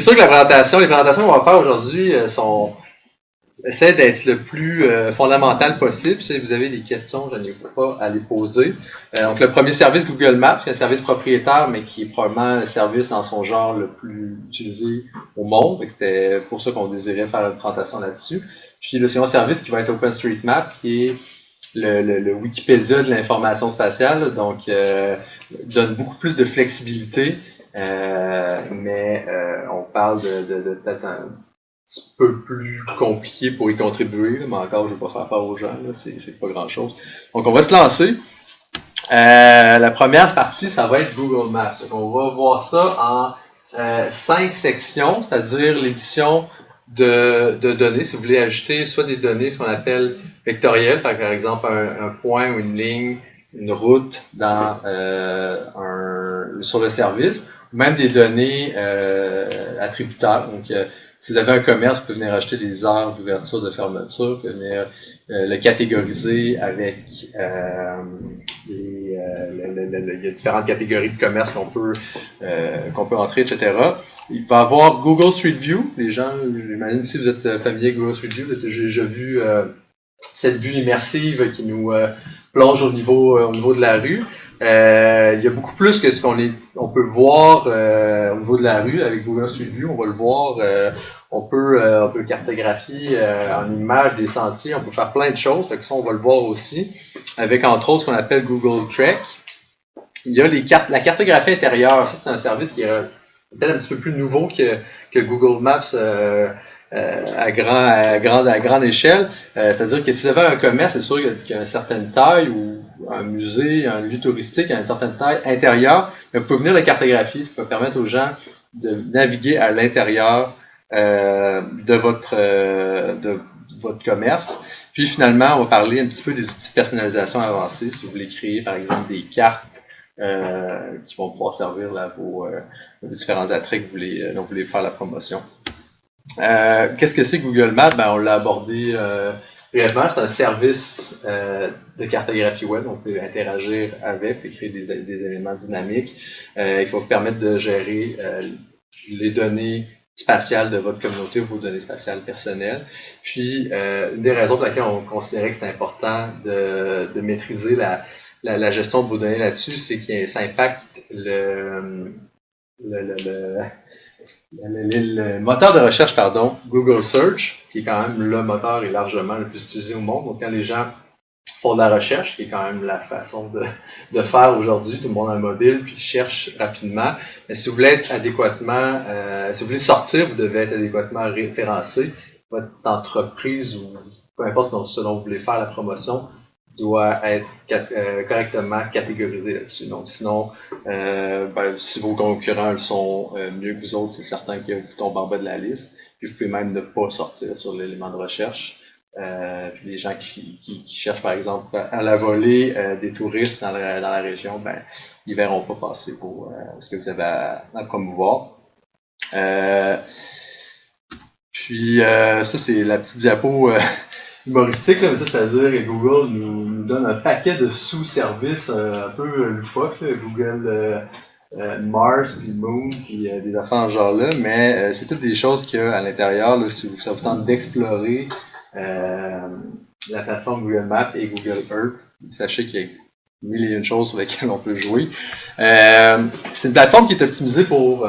sûr que les présentations qu'on va faire aujourd'hui essaient d'être le plus fondamental possible. Si vous avez des questions, je n'ai pas à les poser. Donc, le premier service Google Maps, c'est un service propriétaire, mais qui est probablement le service dans son genre le plus utilisé au monde. C'était pour ça qu'on désirait faire une présentation là-dessus. Puis le second service qui va être OpenStreetMap, qui est le Wikipédia de l'information spatiale, donc donne beaucoup plus de flexibilité, mais on parle de peut-être un petit peu plus compliqué pour y contribuer, mais encore je ne vais pas faire peur aux gens, là, c'est pas grand-chose. Donc on va se lancer. La première partie, ça va être Google Maps. Donc, on va voir ça en 5 sections, c'est-à-dire l'édition de données, si vous voulez ajouter soit des données, ce qu'on appelle vectorielles, par exemple un point ou une ligne, une route dans sur le service, ou même des données attributaires. Donc, si vous avez un commerce, vous pouvez venir acheter des heures d'ouverture, de fermeture, vous pouvez venir le catégoriser avec il y a différentes catégories de commerce qu'on peut entrer, etc. Il va y avoir Google Street View. Les gens, j'imagine si vous êtes familier avec Google Street View, vous avez déjà vu cette vue immersive qui nous plonge au niveau de la rue. Il y a beaucoup plus que ce on peut voir au niveau de la rue avec Google Street View. On va le voir. On peut cartographier en images des sentiers. On peut faire plein de choses. Fait que ça, on va le voir aussi. Avec entre autres ce qu'on appelle Google Trek. Il y a la cartographie intérieure. Ça, c'est un service qui est peut-être un petit peu plus nouveau que Google Maps à grande échelle. C'est-à-dire que si vous avez un commerce, c'est sûr qu'il y a une certaine taille, ou un musée, un lieu touristique à une certaine taille intérieure, vous pouvez venir le cartographier, ça peut permettre aux gens de naviguer à l'intérieur de votre commerce. Puis finalement, on va parler un petit peu des outils de personnalisation avancés, si vous voulez créer par exemple des cartes qui vont pouvoir servir là, vos différents attraits dont vous voulez faire la promotion. Qu'est-ce que c'est Google Maps? On l'a abordé brièvement. C'est un service de cartographie web. On peut interagir avec et créer des éléments dynamiques. Il faut vous permettre de gérer les données spatiales de votre communauté ou vos données spatiales personnelles. Puis, une des raisons pour laquelle on considérait que c'est important de maîtriser la gestion de vos données là-dessus, c'est que ça impacte le moteur de recherche, Google Search, qui est quand même le moteur et largement le plus utilisé au monde. Donc, quand les gens font de la recherche, qui est quand même la façon de faire aujourd'hui, tout le monde a un mobile, puis cherche rapidement. Mais si vous voulez être adéquatement, si vous voulez sortir, vous devez être adéquatement référencé. Votre entreprise ou peu importe ce dont vous voulez faire la promotion doit être correctement catégorisé là-dessus. Donc, sinon, si vos concurrents le sont mieux que vous autres, c'est certain que vous tombez en bas de la liste. Puis, vous pouvez même ne pas sortir sur l'élément de recherche. Puis, les gens qui cherchent, par exemple, à la volée des touristes dans la région, ils verront pas passer pour ce que vous avez à promouvoir. Puis, ça, c'est la petite diapo humoristique, là, mais ça, c'est-à-dire que Google nous donne un paquet de sous-services un peu loufoques, Google Mars, puis Moon, puis des affaires en genre-là, mais c'est toutes des choses qu'il y a à l'intérieur, là, si ça vous tente d'explorer la plateforme Google Maps et Google Earth. Sachez qu'il y a mille et une choses sur lesquelles on peut jouer. C'est une plateforme qui est optimisée pour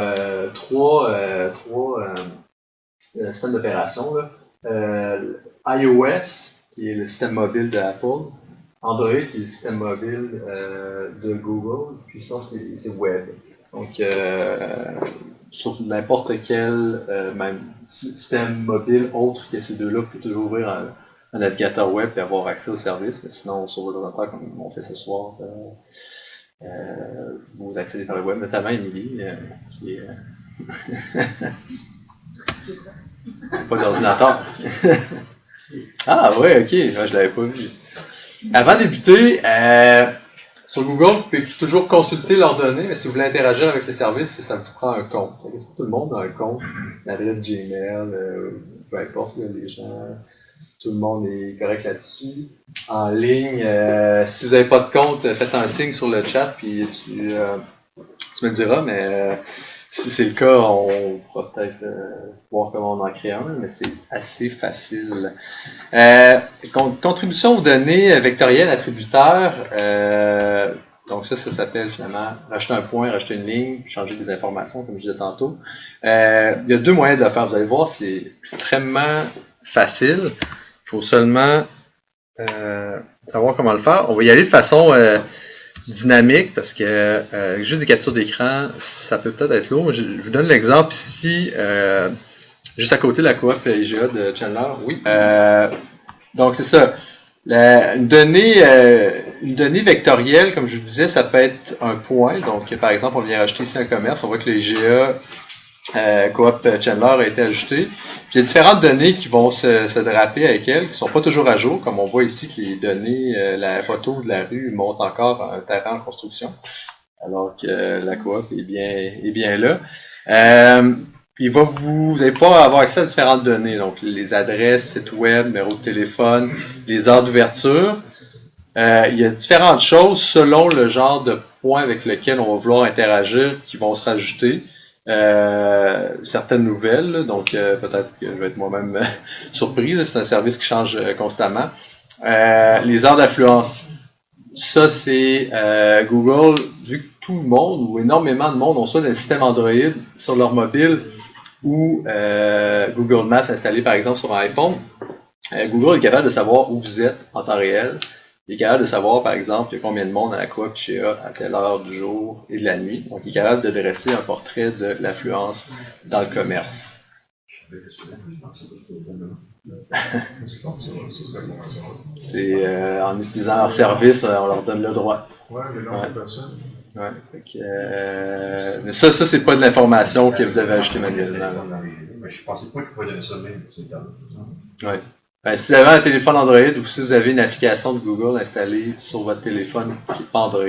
trois systèmes d'opération, iOS, qui est le système mobile d'Apple, Android, qui est le système mobile de Google, puis ça, c'est web. Donc, sur n'importe quel même système mobile autre que ces deux-là, vous pouvez toujours ouvrir un navigateur web et avoir accès au service, mais sinon, sur votre ordinateur, comme on fait ce soir, vous accédez par le web, notamment Émilie, qui est... pas d'ordinateur. Ah ouais, ok, je l'avais pas vu. Avant de débuter, sur Google, vous pouvez toujours consulter leurs données, mais si vous voulez interagir avec le service, ça vous prend un compte. Est-ce que tout le monde a un compte, une adresse Gmail, peu importe, les gens, tout le monde est correct là-dessus. En ligne, si vous n'avez pas de compte, faites un signe sur le chat, puis tu me le diras, mais Si c'est le cas, on pourra peut-être voir comment on en crée un, mais c'est assez facile. Contribution aux données vectorielles attributaires. Donc ça s'appelle finalement racheter un point, racheter une ligne, changer des informations, comme je disais tantôt. Il y a deux moyens de le faire. Vous allez voir, c'est extrêmement facile. Il faut seulement savoir comment le faire. On va y aller de façon dynamique parce que juste des captures d'écran, ça peut peut-être être lourd. Je vous donne l'exemple ici, juste à côté de la coop IGA de Chandler. Oui. Donc c'est ça. Une donnée vectorielle, comme je vous disais, ça peut être un point. Donc, par exemple, on vient rajouter ici un commerce. On voit que le IGA Coop Chandler a été ajouté. Puis, il y a différentes données qui vont se draper avec elle, qui ne sont pas toujours à jour. Comme on voit ici que les données, la photo de la rue montre encore un terrain en construction, alors que la coop est bien là. Puis vous allez pouvoir avoir accès à différentes données, donc les adresses, sites web, numéro de téléphone, les heures d'ouverture. Il y a différentes choses selon le genre de point avec lequel on va vouloir interagir qui vont se rajouter. Certaines nouvelles, là, donc peut-être que je vais être moi-même surpris, là, c'est un service qui change constamment. Les heures d'affluence. Ça, c'est Google, vu que tout le monde ou énormément de monde ont soit un système Android sur leur mobile ou Google Maps installé par exemple sur un iPhone, Google est capable de savoir où vous êtes en temps réel. Il est capable de savoir, par exemple, il y a combien de monde à la coop IGA à telle heure du jour et de la nuit. Donc, il est capable de dresser un portrait de l'affluence dans le commerce. C'est en utilisant leur service, on leur donne le droit. Ouais, mais non, personne. Ouais, mais ça c'est pas de l'information que vous avez ajoutée manuellement. Mais je pensais pas qu'il pouvait donner ça même. Ouais. Ben, si vous avez un téléphone Android ou si vous avez une application de Google installée sur votre téléphone qui n'est pas Android,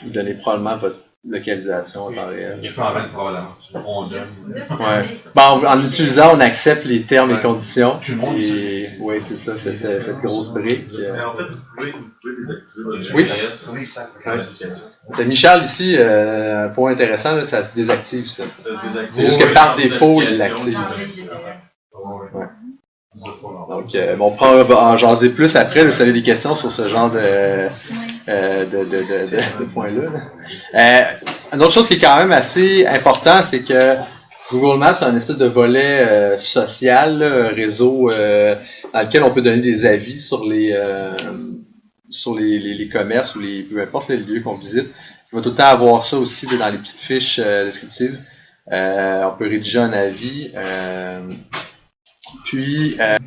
vous donnez probablement votre localisation en temps réel. Je peux en mettre probablement. On donne. Ouais. Bon, en utilisant, on accepte les termes et conditions. Tout le monde. Oui, c'est ça, cette grosse brique. Mais en fait, vous pouvez désactiver Oui. Ouais. Michel, ici, un point intéressant, là, ça se désactive ça. Ça se désactive. C'est juste que par défaut, il l'active. Ouais. Donc, on pourra en jaser plus après, vous avez des questions sur ce genre de points-là. Une autre chose qui est quand même assez important, c'est que Google Maps a une espèce de volet social, là, réseau, dans lequel on peut donner des avis sur les commerces ou peu importe les lieux qu'on visite. Il va tout le temps avoir ça aussi là, dans les petites fiches descriptives. On peut rédiger un avis.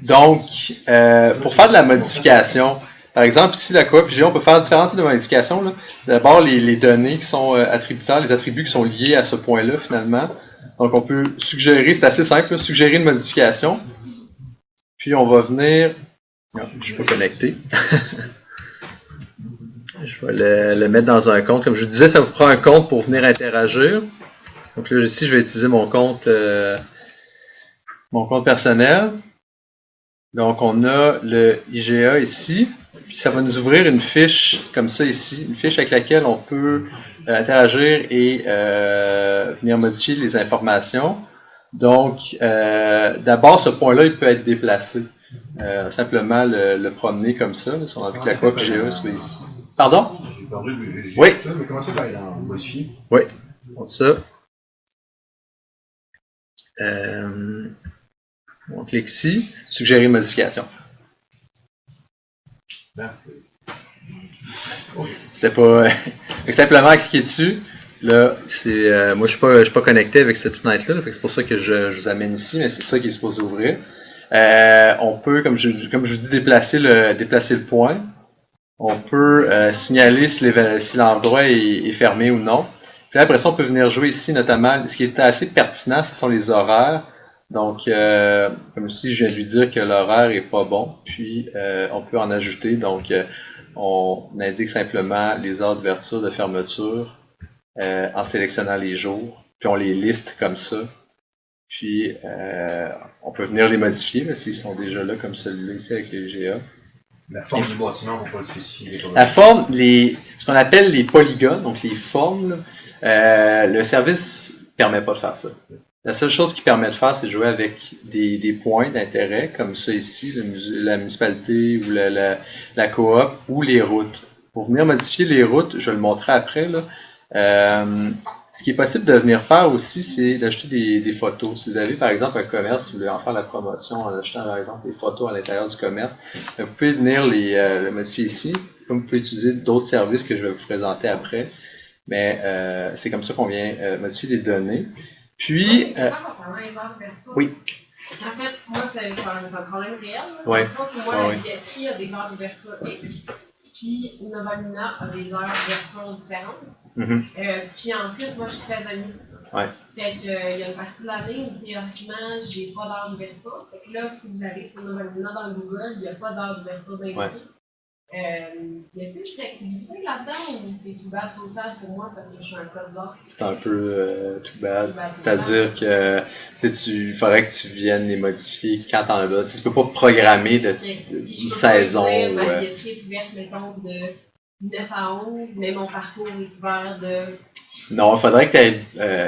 Donc, pour faire de la modification, par exemple, ici, la coop IGA, on peut faire différents types de modifications. D'abord, les données qui sont attributaires, les attributs qui sont liés à ce point-là, finalement. Donc, on peut suggérer, c'est assez simple, suggérer une modification. Puis, on va venir... Non, je ne suis pas connecté. Je vais le mettre dans un compte. Comme je vous disais, ça vous prend un compte pour venir interagir. Donc là, ici, je vais utiliser mon compte personnel. Donc, on a le IGA ici. Puis, ça va nous ouvrir une fiche comme ça ici. Une fiche avec laquelle on peut interagir et venir modifier les informations. Donc, d'abord, ce point-là, il peut être déplacé. Simplement le promener comme ça. Si on a envie que la coop IGA soit ici. Pardon? J'ai perdu le GG. Oui. Mais comment ça va aller dans modifier? Oui. Comme ça. On clique ici, suggérer une modification. C'était pas. Simplement cliquer dessus. Là, c'est. Moi, je suis pas connecté avec cette fenêtre-là, c'est pour ça que je vous amène ici, mais c'est ça qui est supposé ouvrir. On peut, comme je vous dis, déplacer le point. On peut signaler si l'endroit est fermé ou non. Puis après ça, on peut venir jouer ici, notamment, ce qui est assez pertinent, ce sont les horaires. Donc, comme ici, je viens de lui dire que l'horaire est pas bon, puis on peut en ajouter. Donc, on indique simplement les heures d'ouverture, de fermeture, en sélectionnant les jours, puis on les liste comme ça. Puis, on peut venir les modifier, là, s'ils sont déjà là, comme celui-là ici avec les GA. La forme du bâtiment, on ne peut pas le spécifier. La forme, ce qu'on appelle les polygones, donc les formes, le service permet pas de faire ça. La seule chose qui permet de faire, c'est jouer avec des points d'intérêt, comme ça ici, la municipalité ou la coop, ou les routes. Pour venir modifier les routes, je vais le montrer après, là. Ce qui est possible de venir faire aussi, c'est d'ajouter des photos. Si vous avez par exemple un commerce, si vous voulez en faire la promotion en achetant par exemple des photos à l'intérieur du commerce, vous pouvez venir le modifier ici. Comme vous pouvez utiliser d'autres services que je vais vous présenter après. Mais c'est comme ça qu'on vient modifier les données. Puis. Concernant les heures d'ouverture. Oui. En fait, moi, c'est un problème réel. Oui. Je pense que moi, la billetterie a des heures d'ouverture X. Puis Novalina a des heures d'ouverture différentes. Puis en plus, moi, je suis saisonnier. Ouais. Fait que, il y a une partie de l'année où théoriquement, j'ai pas d'heure d'ouverture. Fait que là, si vous allez sur Novalina dans le Google, il n'y a pas d'heure d'ouverture d'indiquée. Y a-t-il une flexibilité là-dedans ou c'est tout bad social pour moi parce que je suis un code d'or? C'est un peu tout bad. C'est-à-dire que il faudrait que tu viennes les modifier quand t'en as besoin. Tu peux pas programmer d'une saison. Ma billetterie est ouverte, mettons, de 9 à 11, mais mon parcours est ouvert de. Non, il faudrait que tu aies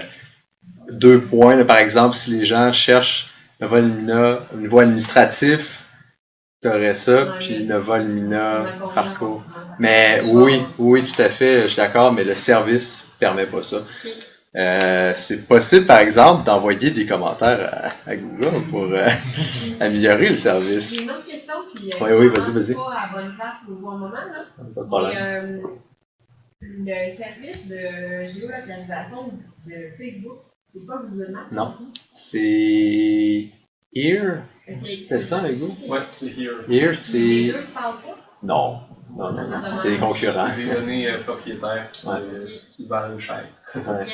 2 points. Là, par exemple, si les gens cherchent Nova Lumina au niveau administratif, tu aurais ça, puis Nova Lumina parcours. Mais oui, tout à fait, je suis d'accord, mais le service ne permet pas ça. C'est possible, par exemple, d'envoyer des commentaires à Google pour améliorer le service. J'ai une autre question, puis oui, vas-y. Pas à bonne place au bon moment, là. Pas de problème. Le service de géolocalisation de Facebook, c'est pas Google Maps? Non, c'est Here. Okay. C'est ça, le goût? Ouais, c'est Here. Here, c'est. Les deux se parlent pas? Non. C'est les concurrents. C'est des données propriétaires qui valent cher. Ouais.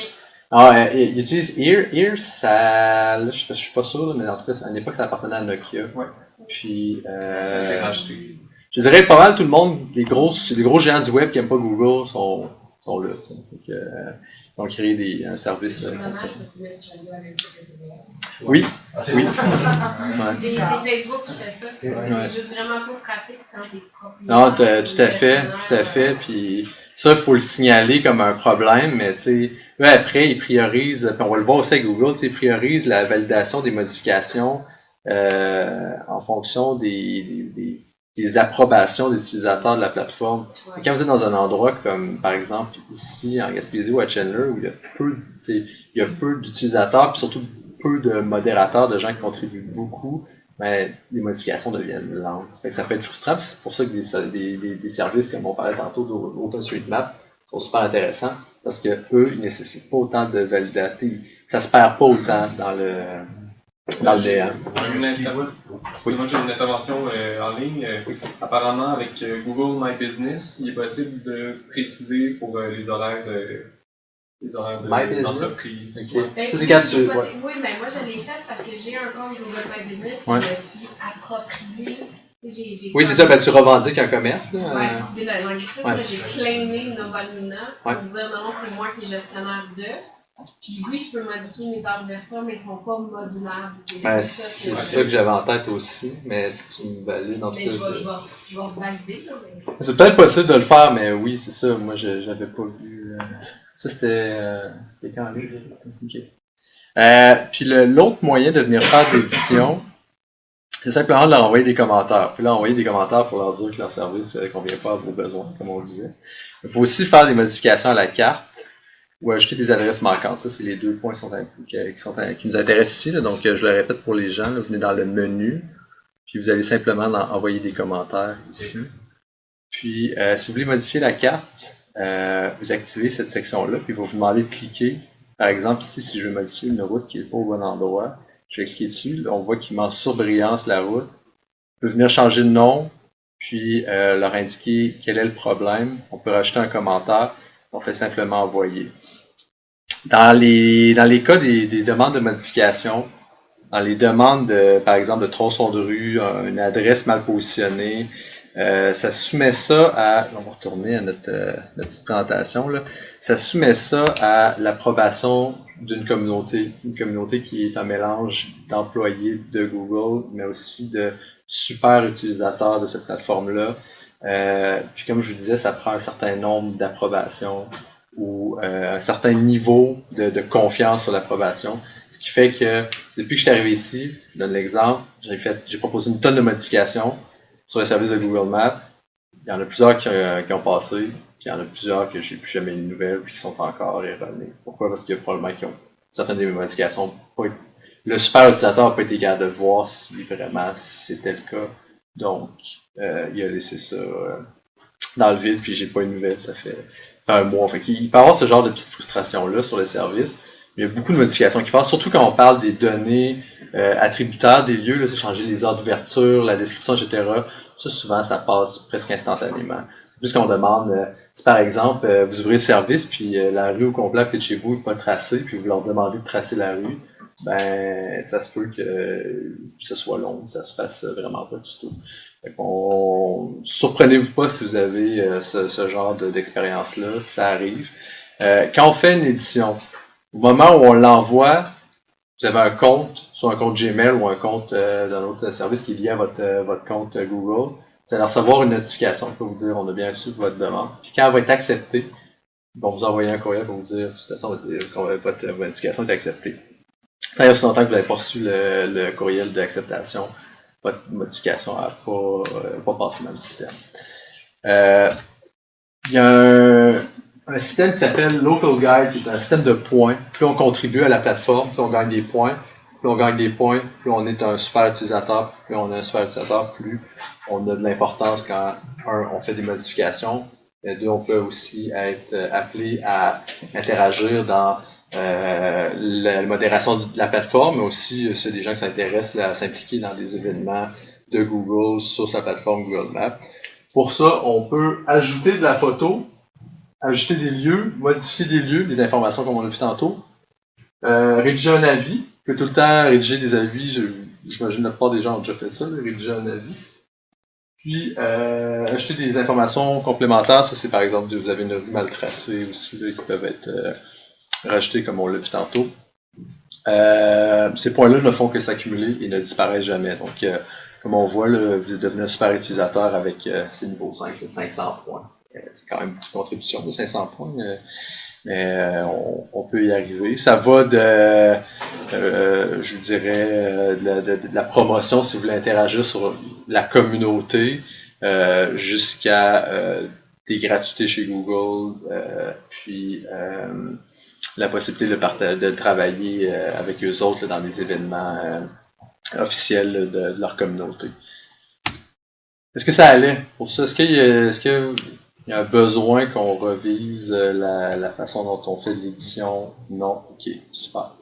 Ah, ils utilisent Here. Here, ça. Là, je suis pas sûr, mais en tout cas, à l'époque, ça appartenait à Nokia. Ouais. Puis. Je dirais pas mal tout le monde, les gros géants du web qui n'aiment pas Google sont là. Donc, ils ont créé un service. C'est dommage parce que Metchalia avait dit que c'était. Oui. Oui. C'est Facebook qui fait ça. C'est juste vraiment pas pratique quand t'es propriétaire. Non, tout à fait. Puis ça, il faut le signaler comme un problème, mais tu sais, là, après, ils priorisent, puis on va le voir aussi avec Google, ils priorisent la validation des modifications en fonction des approbations des utilisateurs de la plateforme. Et quand vous êtes dans un endroit comme, par exemple, ici, en Gaspésie ou à Chandler, où il y a peu d'utilisateurs, puis surtout peu de modérateurs, de gens qui contribuent beaucoup, ben, les modifications deviennent lentes. Fait que ça peut être frustrant, puis c'est pour ça que des services, comme on parlait tantôt d'OpenStreetMap, sont super intéressants, parce que eux, ils nécessitent pas autant de validation. Ça se perd pas autant dans le DM. Moi, j'ai une intervention en ligne. Apparemment, avec Google My Business, il est possible de préciser pour les horaires d'entreprise. Okay. Oui, mais moi, je l'ai fait parce que j'ai un compte Google My Business que je me suis approprié. Oui, c'est ça, ben, tu revendiques un commerce. Là. Oui, excusez l'anglicisme, j'ai claimé Novalina pour dire non, c'est moi qui est gestionnaire de. Puis oui, je peux modifier mes heures d'ouverture, mais ils ne sont pas modulables. C'est ça que j'avais en tête aussi, mais si tu me valides dans tout cas. Je vais valider. Mais... C'est peut-être possible de le faire, mais oui, c'est ça. Moi, je n'avais pas vu. Ça, c'était quand en ligne. OK. Puis l'autre moyen de venir faire d'édition, c'est simplement de leur envoyer des commentaires. Puis là, envoyer des commentaires pour leur dire que leur service ne convient pas à vos besoins, comme on disait. Il faut aussi faire des modifications à la carte ou ajouter des adresses manquantes. Ça, c'est les 2 points qui nous intéressent ici. Là. Donc, je le répète pour les gens. Là, vous venez dans le menu, puis vous allez simplement envoyer des commentaires ici. Puis, si vous voulez modifier la carte, vous activez cette section-là, puis il va vous demander de cliquer. Par exemple, ici, si je veux modifier une route qui n'est pas au bon endroit, je vais cliquer dessus. Là, on voit qu'il met en surbrillance la route. On peut venir changer de nom, puis leur indiquer quel est le problème. On peut rajouter un commentaire. On fait simplement envoyer. Dans les cas des demandes de modification, dans les demandes, par exemple, de tronçon de rue, une adresse mal positionnée, ça soumet ça à... On va retourner à notre petite présentation. Là. Ça soumet ça à l'approbation d'une communauté. Une communauté qui est un mélange d'employés de Google, mais aussi de super utilisateurs de cette plateforme-là. Puis comme je vous disais, ça prend un certain nombre d'approbations ou un certain niveau de confiance sur l'approbation. Ce qui fait que depuis que je suis arrivé ici, je donne l'exemple, j'ai proposé une tonne de modifications sur les services de Google Maps. Il y en a plusieurs qui ont passé, puis il y en a plusieurs que j'ai plus jamais eu de nouvelles, puis qui sont encore erronées. Pourquoi? Parce qu'il y a probablement qui ont certaines des modifications. Le super utilisateur n'a pas été capable de voir si vraiment c'était le cas. Donc, il a laissé ça dans le vide, puis j'ai pas eu de nouvelles, ça fait un mois. Fait qu'il peut y avoir ce genre de petites frustrations-là sur le service. Il y a beaucoup de modifications qui passent, surtout quand on parle des données attributaires des lieux, là, c'est changer les heures d'ouverture, la description, etc. Ça, souvent, ça passe presque instantanément. C'est plus qu'on demande, si par exemple, vous ouvrez le service, puis la rue au complet à côté de chez vous n'est pas tracée, puis vous leur demandez de tracer la rue, ben, ça se peut que ce soit long, ça se fasse vraiment pas du tout. Surprenez-vous pas si vous avez ce genre d'expérience-là, ça arrive. Quand on fait une édition, au moment où on l'envoie, vous avez un compte, soit un compte Gmail ou un compte d'un autre service qui est lié à votre compte Google, vous allez recevoir une notification qui va vous dire on a bien reçu votre demande. Puis quand elle va être acceptée, ils vont vous envoyer un courriel pour vous dire votre notification est acceptée. Tant et aussi longtemps que vous n'avez pas reçu le courriel d'acceptation, votre modification n'a pas passé dans le système. Il y a un système qui s'appelle Local Guide, qui est un système de points. Plus on contribue à la plateforme, plus on gagne des points. Plus on gagne des points, plus on est un super utilisateur. Plus on est un super utilisateur, plus on a de l'importance quand, on fait des modifications. Et deux, on peut aussi être appelé à interagir dans la modération de la plateforme, mais aussi c'est des gens qui s'intéressent à s'impliquer dans des événements de Google sur sa plateforme Google Maps. Pour ça, on peut ajouter de la photo, ajouter des lieux, modifier des lieux, des informations comme on a vu tantôt, rédiger un avis. On peut tout le temps rédiger des avis, j'imagine la plupart des gens ont déjà fait ça, rédiger un avis. Puis, ajouter des informations complémentaires, ça c'est par exemple, vous avez une rue mal tracée aussi, là, qui peuvent être rajetées comme on l'a vu tantôt. Ces points-là ne font que s'accumuler et ne disparaissent jamais. Donc, comme on voit, là, vous devenez un super utilisateur avec ces niveaux 5, 500 points. C'est quand même beaucoup de contribution de 500 points, mais on peut y arriver. Ça va de, je vous dirais, de la promotion, si vous voulez interagir sur la communauté, jusqu'à des gratuités chez Google, puis la possibilité de travailler avec eux autres là, dans des événements officiels de leur communauté. Est-ce que ça allait pour ça? Est-ce qu'il y a un besoin qu'on revise la façon dont on fait de l'édition? Non? Ok, super.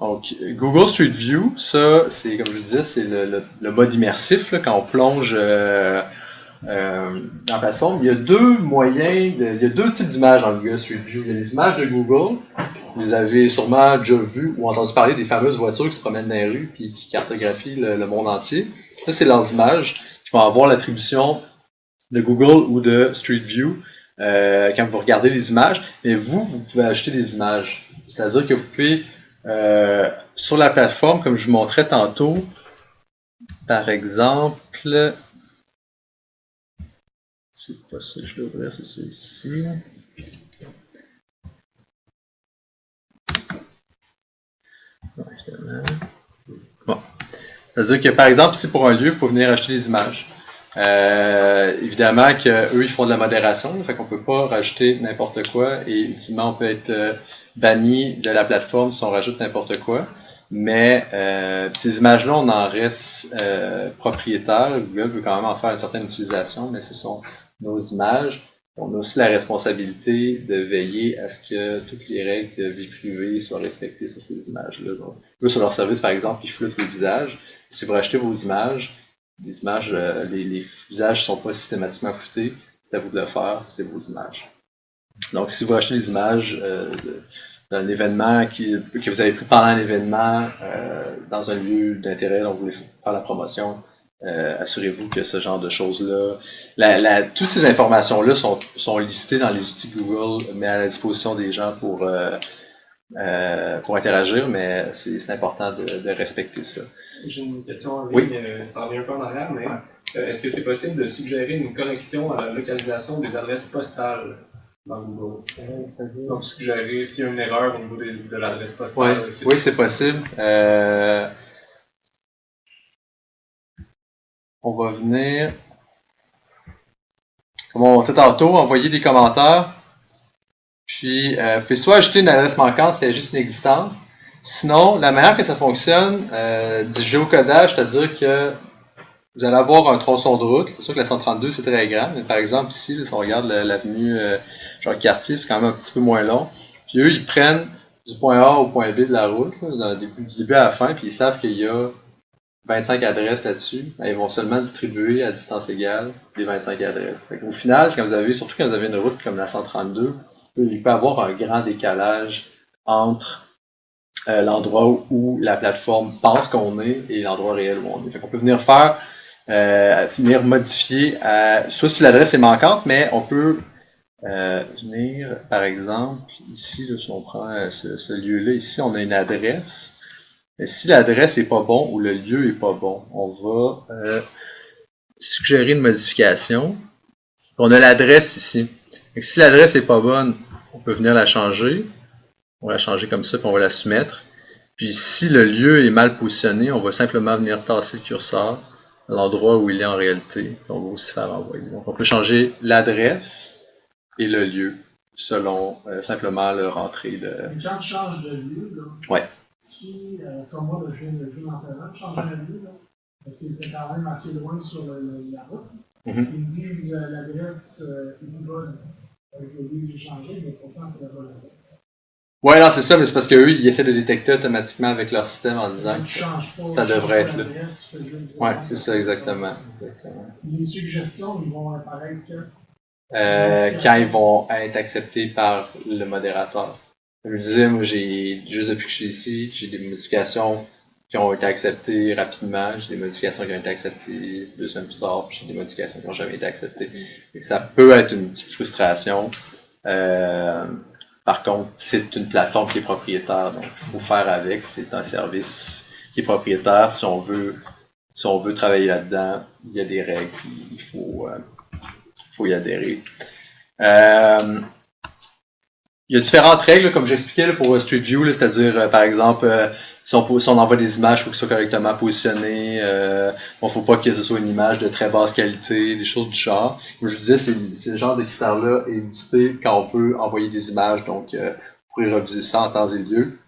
Donc, Google Street View, ça, c'est, comme je vous disais, c'est le mode immersif, là, quand on plonge dans la plateforme. Il y a il y a deux types d'images dans Google Street View. Il y a les images de Google. Vous avez sûrement déjà vu ou entendu parler des fameuses voitures qui se promènent dans les rues et qui cartographient le monde entier. Ça, c'est leurs images qui vont avoir l'attribution de Google ou de Street View quand vous regardez les images. Mais vous pouvez ajouter des images. C'est-à-dire que vous pouvez, sur la plateforme, comme je vous montrais tantôt, par exemple, c'est pas ça que je vais ouvrir, c'est ici. Bon. C'est-à-dire que, par exemple, si pour un lieu, il faut venir acheter des images. Évidemment qu'eux, ils font de la modération, fait qu'on peut pas rajouter n'importe quoi et ultimement, on peut être banni de la plateforme si on rajoute n'importe quoi. Mais ces images-là, on en reste propriétaire. Google veut quand même en faire une certaine utilisation, mais ce sont nos images. On a aussi la responsabilité de veiller à ce que toutes les règles de vie privée soient respectées sur ces images-là. Donc, eux, sur leur service, par exemple, ils floutent les visages. Si vous rachetez vos images, les visages ne sont pas systématiquement floutés. C'est à vous de le faire, c'est vos images. Donc, si vous achetez des images d'un événement que vous avez pris pendant un événement dans un lieu d'intérêt dont vous voulez faire la promotion, assurez-vous que ce genre de choses-là, toutes ces informations-là sont listées dans les outils Google, mais à la disposition des gens pour interagir, mais c'est important de respecter ça. J'ai une question en ligne, oui. Ça revient un peu en arrière, mais est-ce que c'est possible de suggérer une correction à la localisation des adresses postales dans Google. C'est-à-dire. Donc, suggérer s'il y a une erreur au niveau de l'adresse postale. Ouais. Oui, c'est possible. On va venir, comme on va tout tantôt, envoyer des commentaires. Puis, vous pouvez soit ajouter une adresse manquante si elle est juste inexistante. Sinon, la manière que ça fonctionne, du géocodage, c'est-à-dire que vous allez avoir un tronçon de route. C'est sûr que la 132, c'est très grand. Mais par exemple, ici, là, si on regarde l'avenue Jean-Cartier, c'est quand même un petit peu moins long. Puis eux, ils prennent du point A au point B de la route, là, du début à la fin, puis ils savent qu'il y a 25 adresses là-dessus. Ils vont seulement distribuer à distance égale les 25 adresses. Fait qu'au final, surtout quand vous avez une route comme la 132, il peut y avoir un grand décalage entre l'endroit où la plateforme pense qu'on est et l'endroit réel où on est. Fait qu'on peut venir modifier, soit si l'adresse est manquante, mais on peut venir, par exemple, ici, là, si on prend ce lieu-là, ici, on a une adresse. Mais si l'adresse est pas bon ou le lieu est pas bon, on va suggérer une modification. On a l'adresse ici. Donc, si l'adresse est pas bonne, on peut venir la changer. On va la changer comme ça, puis on va la soumettre. Puis si le lieu est mal positionné, on va simplement venir tasser le curseur à l'endroit où il est en réalité. Puis on va aussi faire envoyer. Donc on peut changer l'adresse et le lieu selon simplement leur entrée de. Et quand tu changes de lieu, là, ouais. Si, comme moi, je viens de l'entraînement, je change de lieu, là, c'était quand même assez loin sur la route. Mm-hmm. Ils me disent l'adresse est bonne avec le lieu que j'ai changé, mais pourtant c'est la bonne adresse. Ouais, non, c'est ça, mais c'est parce qu'eux, ils essaient de détecter automatiquement avec leur système en disant que ça devrait être là. Ouais, c'est ça, exactement. Les suggestions, ils vont apparaître quand ils vont être acceptés par le modérateur. Comme je disais, moi, juste depuis que je suis ici, j'ai des modifications qui ont été acceptées rapidement, j'ai des modifications qui ont été acceptées 2 semaines plus tard, puis j'ai des modifications qui n'ont jamais été acceptées. Et ça peut être une petite frustration. Par contre, c'est une plateforme qui est propriétaire, donc il faut faire avec. C'est un service qui est propriétaire. Si on veut travailler là-dedans, il y a des règles, puis il faut y adhérer. Il y a différentes règles, comme j'expliquais pour Street View, c'est-à-dire, par exemple, si on envoie des images, il faut que ce soit correctement positionné. Il ne faut pas que ce soit une image de très basse qualité, des choses du genre. Comme je vous disais, c'est le genre de critères-là édité quand on peut envoyer des images, donc vous pourrez reviser ça en temps et lieu.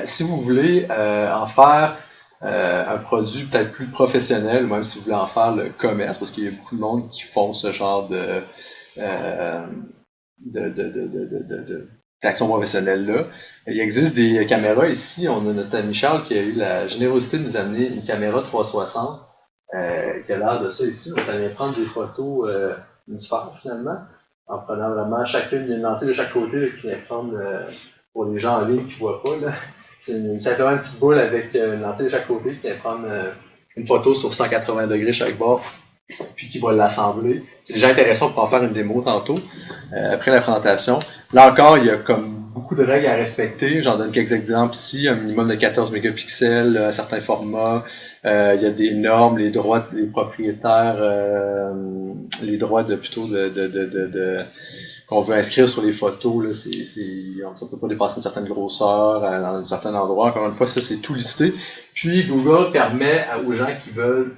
Si vous voulez en faire un produit peut-être plus professionnel, ou même si vous voulez en faire le commerce, parce qu'il y a beaucoup de monde qui font ce genre d'action professionnelle là. Il existe des caméras ici. On a notre ami Charles qui a eu la générosité de nous amener une caméra 360 qui a l'air de ça ici. Donc, ça vient prendre des photos une sphère finalement, en prenant vraiment chacune, une lentille de chaque côté là, qui vient prendre pour les gens en ligne qui ne voient pas. Là. C'est simplement une petite boule avec une lentille de chaque côté qui vient prendre une photo sur 180 degrés chaque bord, puis qui va l'assembler. C'est déjà intéressant pour en faire une démo tantôt, après la présentation. Là encore, il y a comme beaucoup de règles à respecter. J'en donne quelques exemples ici. Un minimum de 14 mégapixels, un certain format. Il y a des normes, les droits des propriétaires, les droits qu'on veut inscrire sur les photos. Là, ça ne peut pas dépasser une certaine grosseur dans un certain endroit. Encore une fois, ça, c'est tout listé. Puis, Google permet aux gens qui veulent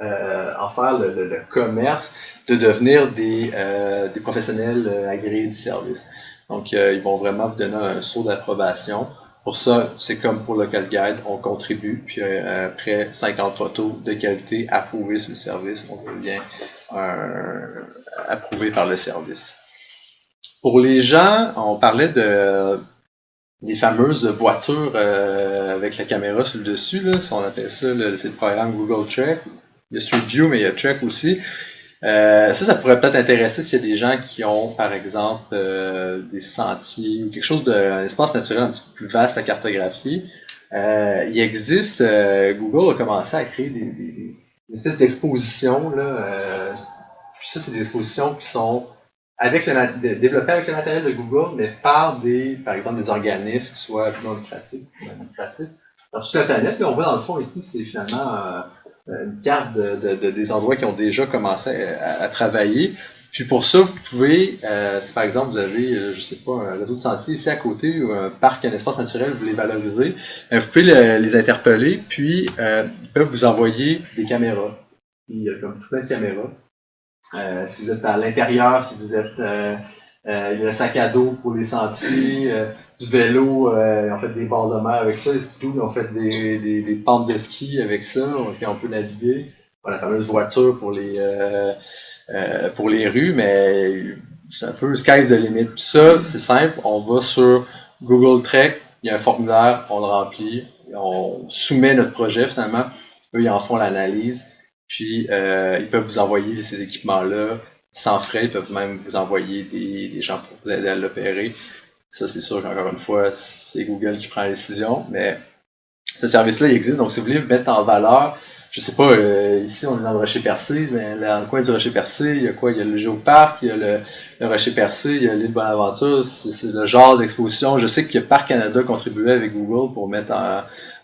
en faire le commerce, de devenir des professionnels agréés du service. Donc, ils vont vraiment vous donner un sceau d'approbation. Pour ça, c'est comme pour Local Guide, on contribue, puis après 50 photos de qualité approuvées sur le service, on devient approuvé par le service. Pour les gens, on parlait des fameuses voitures avec la caméra sur le dessus, là, on appelle ça, c'est le programme Google Track. Il y a Street View, mais il y a Track aussi. Ça pourrait peut-être intéresser s'il y a des gens qui ont, par exemple, des sentiers ou quelque chose un espace naturel un petit peu plus vaste à cartographier. Il existe, Google a commencé à créer des espèces d'expositions, là. Puis ça, c'est des expositions qui sont développées avec le matériel de Google, mais par exemple, des organismes qui soient non lucratifs. Alors, sur la planète, là, on voit dans le fond ici, c'est finalement une carte des endroits qui ont déjà commencé à travailler. Puis pour ça, vous pouvez, si par exemple vous avez, je sais pas, un réseau de sentiers ici à côté ou un parc, un espace naturel, vous voulez valoriser, vous pouvez les interpeller, puis ils peuvent vous envoyer des caméras. Puis, il y a comme tout plein de caméras. Si vous êtes à l'intérieur, si vous êtes il y a le sac à dos pour les sentiers, du vélo, ils ont fait des bords de mer avec ça, les skidoo, ils ont fait des pentes de ski avec ça, on peut naviguer. La fameuse voiture pour les rues, mais c'est un peu sky's the limit. Puis ça, c'est simple, on va sur Google Trek, il y a un formulaire, on le remplit, on soumet notre projet finalement, eux ils en font l'analyse, puis ils peuvent vous envoyer ces équipements-là sans frais, ils peuvent même vous envoyer des gens pour vous aider à l'opérer. Ça, c'est sûr qu'encore une fois, c'est Google qui prend la décision, mais ce service-là, il existe, donc si vous voulez le mettre en valeur, je sais pas, ici on est dans le Rocher Percé, mais dans le coin du Rocher Percé, il y a quoi? Il y a le Géoparc, il y a le Rocher Percé, il y a l'île Bonaventure, c'est le genre d'exposition. Je sais que Parc Canada contribuait avec Google pour mettre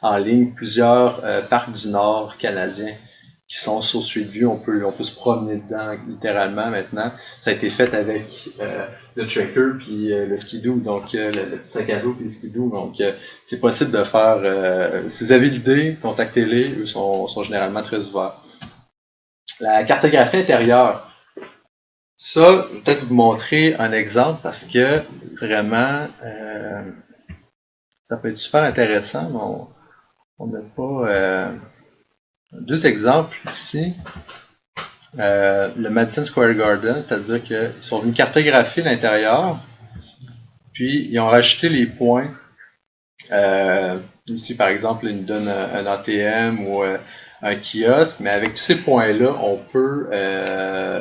en ligne plusieurs parcs du Nord canadiens qui sont sur Street View, on peut se promener dedans littéralement maintenant. Ça a été fait avec le tracker puis le skidoo, donc le petit sac à dos puis le skidoo. Donc c'est possible de faire. Si vous avez l'idée, contactez-les, eux sont généralement très ouverts. La cartographie intérieure. Ça, je vais peut-être vous montrer un exemple parce que vraiment ça peut être super intéressant, mais on n'a pas. Deux exemples ici. Le Madison Square Garden, c'est-à-dire qu'ils sont venus cartographier l'intérieur, puis ils ont rajouté les points. Ici, par exemple, ils nous donnent un ATM ou un kiosque, mais avec tous ces points-là, on peut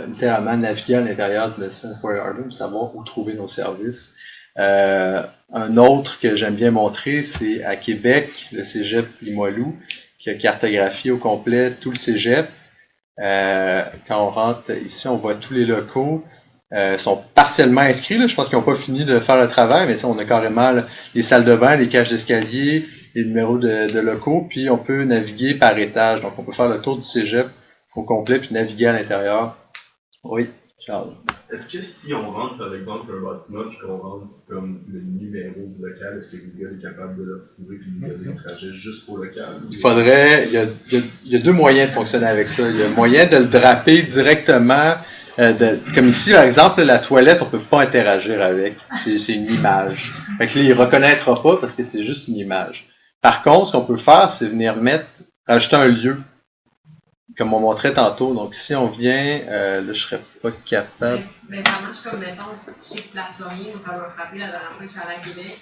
littéralement naviguer à l'intérieur du Madison Square Garden et savoir où trouver nos services. Un autre que j'aime bien montrer, c'est à Québec, le Cégep Limoilou, qui a cartographié au complet tout le cégep. Quand on rentre ici, on voit tous les locaux. Sont partiellement inscrits. Là. Je pense qu'ils n'ont pas fini de faire le travail, mais on a carrément les salles de bain, les cages d'escalier, les numéros de locaux, puis on peut naviguer par étage. Donc, on peut faire le tour du cégep au complet, puis naviguer à l'intérieur. Oui, Charles. Est-ce que si on rentre, par exemple, un bâtiment, puis qu'on rentre comme le numéro local, est-ce que Google est capable de le retrouver et de nous donner un trajet juste pour local? Il faudrait, il y a deux moyens de fonctionner avec ça. Il y a moyen de le draper directement, comme ici, par exemple, la toilette, on peut pas interagir avec. C'est une image. Fait que là, il reconnaîtra pas parce que c'est juste une image. Par contre, ce qu'on peut faire, c'est venir rajouter un lieu. Comme on montrait tantôt, donc si on vient, là je serais pas capable. Mais ça marche comme, mettons, chez Place Laurier, ça m'a frappé la dernière fois que je suis allée à Québec.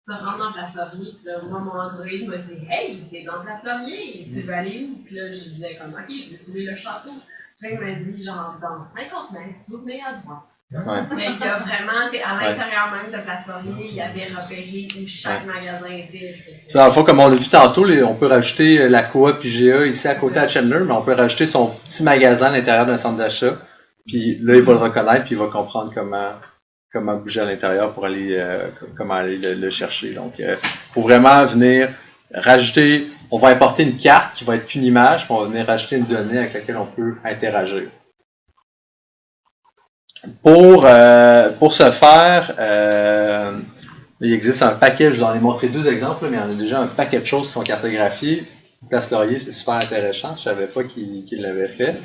Tu rentres dans Place Laurier, puis là, moi, mon Android m'a dit « Hey, t'es dans Place Laurier, tu veux aller où? » Puis là, je disais comme « Ok, je vais trouver le château. » Puis là, il m'a dit genre dans 50 mètres, tournez à droite. Ouais. Mais il y a vraiment, à l'intérieur même de Place Laurier, il y avait repéré où chaque magasin était. Ça, dans le fond, comme on l'a vu tantôt, on peut rajouter la Coop IGA ici à côté à Chandler, mais on peut rajouter son petit magasin à l'intérieur d'un centre d'achat. Puis là, il va le reconnaître, puis il va comprendre comment bouger à l'intérieur pour aller comment aller le chercher. Donc, faut vraiment venir rajouter. On va importer une carte qui va être qu'une image, puis on va venir rajouter une donnée avec laquelle on peut interagir. Pour ce faire, il existe un paquet, je vous en ai montré deux exemples, mais il y en a déjà un paquet de choses qui sont cartographiées. Place Laurier, c'est super intéressant, je savais pas qu'il l'avait fait.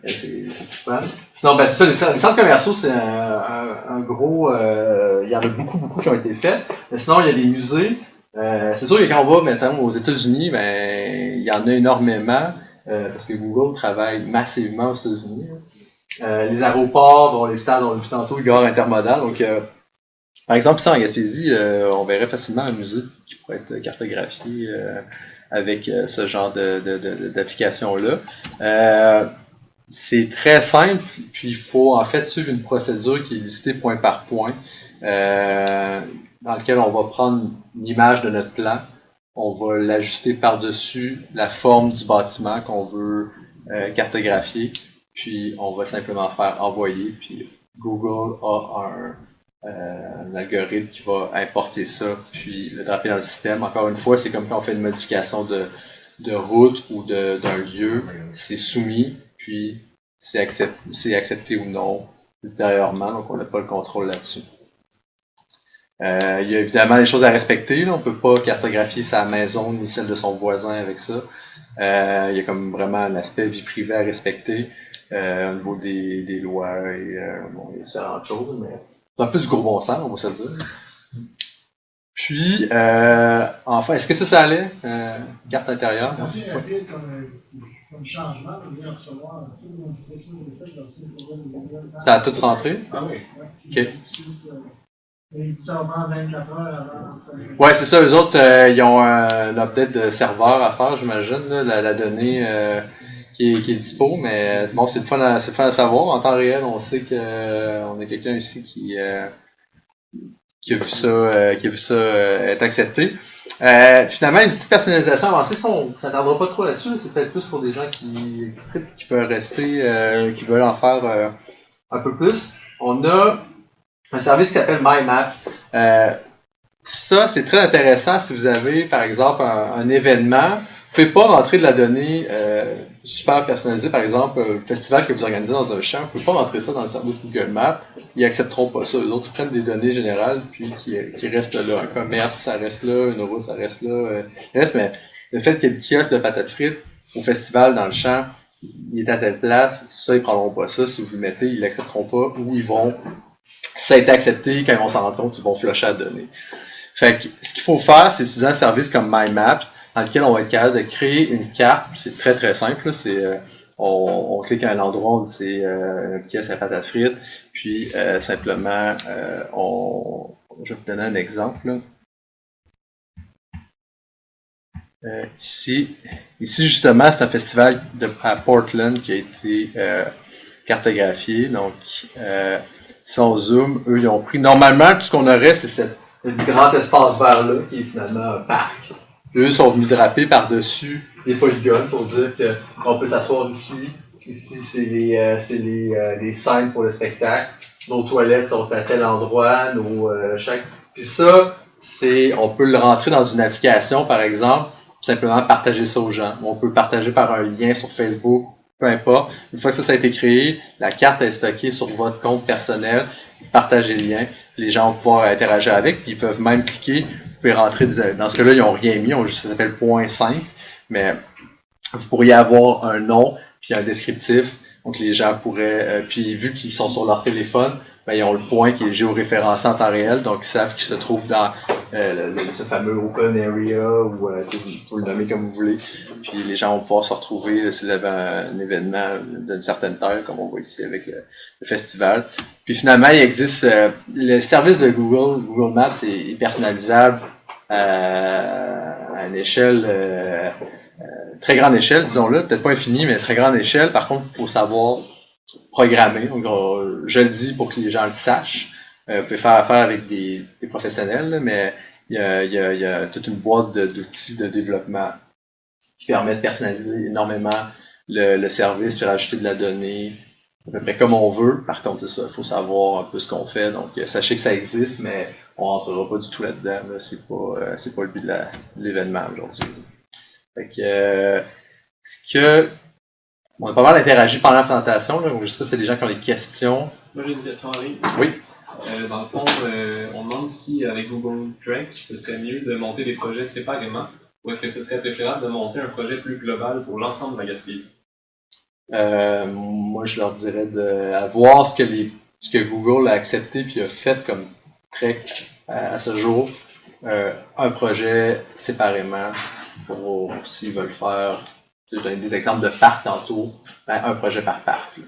C'est fun. Sinon, ben, c'est ça, les centres commerciaux, c'est un gros, il y en a beaucoup qui ont été faits. Mais sinon, il y a des musées. C'est sûr que quand on va maintenant aux États-Unis, ben, il y en a énormément, parce que Google travaille massivement aux États-Unis. Les aéroports, bon, les stades, on l'a vu tantôt, les gares intermodales. Donc, par exemple, ici en Gaspésie, on verrait facilement un musée qui pourrait être cartographié avec ce genre d'application-là. C'est très simple, puis il faut en fait suivre une procédure qui est listée point par point, dans laquelle on va prendre une image de notre plan, on va l'ajuster par-dessus la forme du bâtiment qu'on veut cartographier, puis on va simplement faire envoyer, puis Google a un algorithme qui va importer ça, puis le draper dans le système. Encore une fois, c'est comme quand on fait une modification de route ou d'un lieu, c'est soumis, puis c'est accepté ou non ultérieurement, donc on n'a pas le contrôle là-dessus. Il y a évidemment des choses à respecter, là. On peut pas cartographier sa maison ni celle de son voisin avec ça. Il y a comme vraiment un aspect vie privée à respecter au niveau des lois et bon, il y a différentes choses, mais c'est un peu du gros bon sens, on va se le dire. Puis, enfin, est-ce que ça allait? Carte intérieure? C'est rapide comme changement, on vient recevoir tout le monde Ça a tout rentré? Ah oui. OK. Il dit seulement 24 heures avant. Ouais, c'est ça. Eux autres, ils ont un update de serveur à faire, j'imagine, là, la donnée qui est dispo, mais bon, c'est le fun à savoir. En temps réel, on sait que on a quelqu'un ici qui a vu ça, être accepté. Finalement, les outils de personnalisation avancés, on ne s'attendra pas trop là-dessus. C'est peut-être plus pour des gens qui veulent rester, qui veulent en faire un peu plus. On a un service qui s'appelle MyMaps. Ça, c'est très intéressant si vous avez, par exemple, un événement. Vous ne pouvez pas rentrer de la donnée super personnalisée, par exemple, un festival que vous organisez dans un champ. Vous ne pouvez pas rentrer ça dans le service Google Maps. Ils n'accepteront pas ça. Les autres prennent des données générales puis qui restent là. Un commerce, ça reste là. Une route, ça reste là. Mais le fait qu'il y ait le kiosque de patates frites au festival dans le champ, il est à telle place, ça, ils ne prendront pas ça. Si vous le mettez, ils ne l'accepteront pas ou ils vont, si ça a été accepté, quand ils vont s'en rendre compte, ils vont flusher la donnée. Fait que ce qu'il faut faire, c'est utiliser un service comme MyMaps dans lequel on va être capable de créer une carte. C'est très très simple. Là. C'est on clique à un endroit, on dit c'est une pièce à patates frites, puis simplement je vais vous donner un exemple. Là. Ici justement, c'est un festival à Portland qui a été cartographié. Donc si on zoome, eux ils ont pris. Normalement, tout ce qu'on aurait, c'est le grand espace vert là, qui est finalement un parc. Puis eux sont venus draper par-dessus les polygones pour dire qu'on peut s'asseoir ici. Ici, c'est les scènes pour le spectacle. Nos toilettes sont à tel endroit. Puis ça, on peut le rentrer dans une application, par exemple, simplement partager ça aux gens. On peut partager par un lien sur Facebook, peu importe. Une fois que ça a été créé, la carte est stockée sur votre compte personnel. Vous partagez le lien. Les gens vont pouvoir interagir avec, puis ils peuvent même cliquer. Vous pouvez rentrer, dans ce cas-là, ils n'ont rien mis, ça s'appelle .5, mais vous pourriez avoir un nom, puis un descriptif, donc les gens pourraient, puis vu qu'ils sont sur leur téléphone, ben, ils ont le point qui est géoréférencé en temps réel, donc ils savent qu'ils se trouvent dans ce fameux open area, ou vous pouvez le nommer comme vous voulez, puis les gens vont pouvoir se retrouver s'il y avait un événement d'une certaine taille, comme on voit ici avec le festival. Puis finalement, il existe le service de Google Maps est personnalisable à une échelle, très grande échelle, disons-le, peut-être pas infinie, mais très grande échelle. Par contre, il faut savoir programmer. Donc, je le dis pour que les gens le sachent. Vous pouvez faire affaire avec des professionnels, là, mais il y a toute une boîte d'outils de développement qui permet de personnaliser énormément le service, puis rajouter de la donnée à peu près comme on veut. Par contre, c'est ça, il faut savoir un peu ce qu'on fait. Donc, sachez que ça existe, mais on rentrera pas du tout là-dedans. Là. C'est pas le but de l'événement aujourd'hui. Fait que, on a pas mal interagi pendant la présentation. Là, donc, je sais pas si c'est des gens qui ont des questions. Moi, j'ai une question en ligne. Oui. Dans le fond, on demande si avec Google Trek, ce serait mieux de monter des projets séparément, ou est-ce que ce serait préférable de monter un projet plus global pour l'ensemble de la Gaspésie? Moi, je leur dirais de voir ce que Google a accepté puis a fait comme Trek à ce jour. Un projet séparément pour s'ils veulent faire. Je vais donner des exemples de parcs tantôt. Un projet par parc. Là.